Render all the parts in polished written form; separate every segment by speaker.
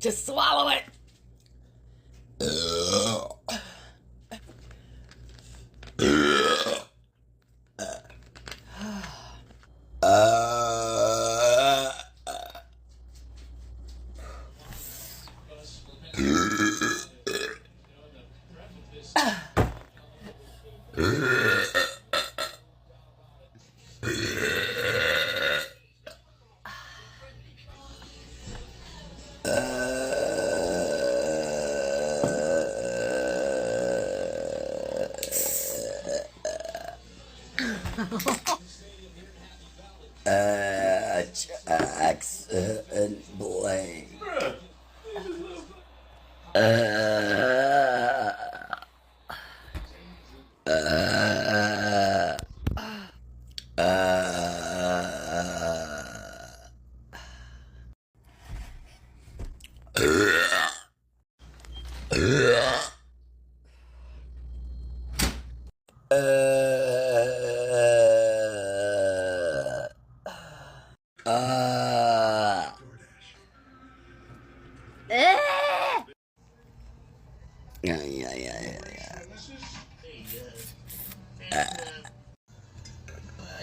Speaker 1: Just swallow it. Jackson Blake. Yeah.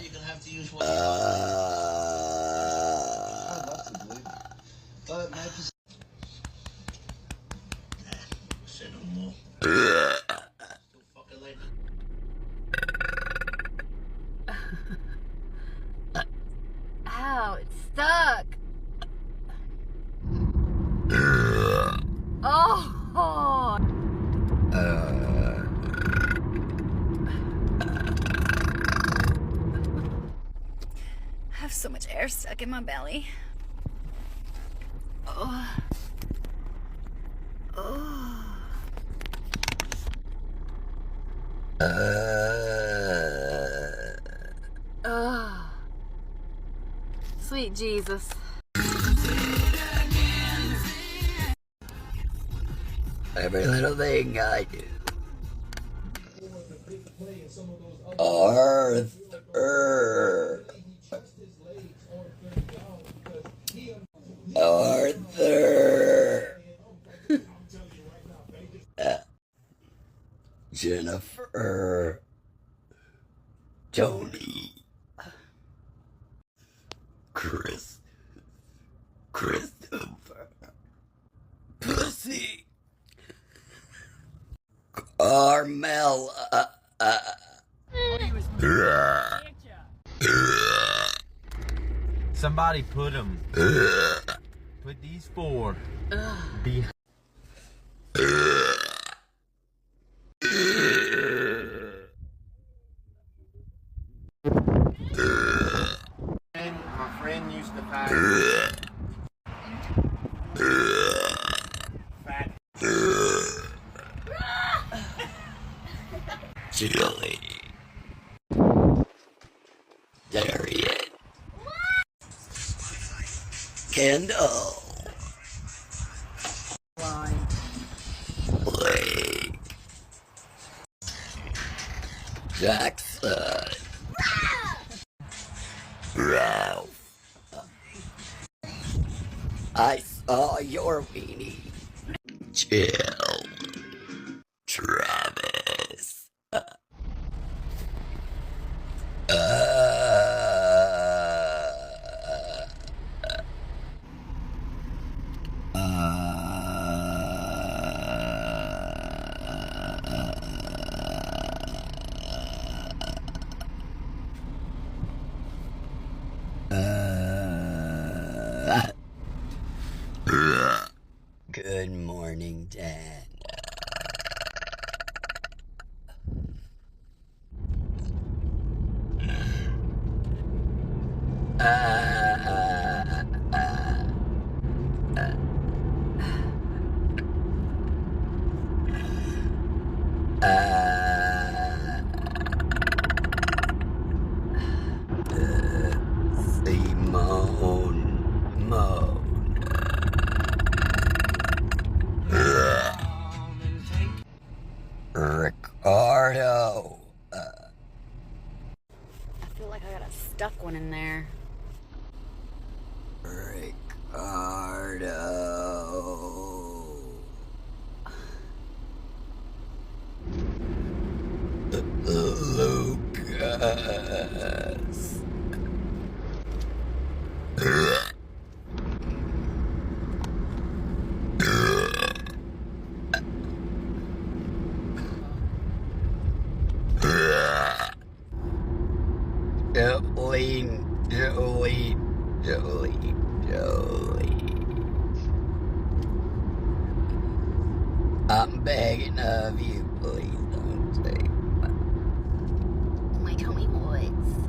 Speaker 2: You're gonna have to use what say no more. Still fucking like
Speaker 3: Ow, it's stuck. Oh. I have so much air stuck in my belly. Oh. Sweet Jesus.
Speaker 1: Every little thing I do. Arthur. Jennifer. Tony. Christopher. Pussy. Carmela.
Speaker 4: Somebody put them. Put these four behind. My friend used to pack fat.
Speaker 1: Julie. Darian. Kendall. Blake. Jackson. Ralph. I saw your weenie. Jill. Travis. Good morning, Dan. Ricardo.
Speaker 3: I feel like I got a stuck one in there.
Speaker 1: Jolene, Jolene, Jolene, Jolene. I'm begging of you, please don't say.
Speaker 3: My tummy hurts.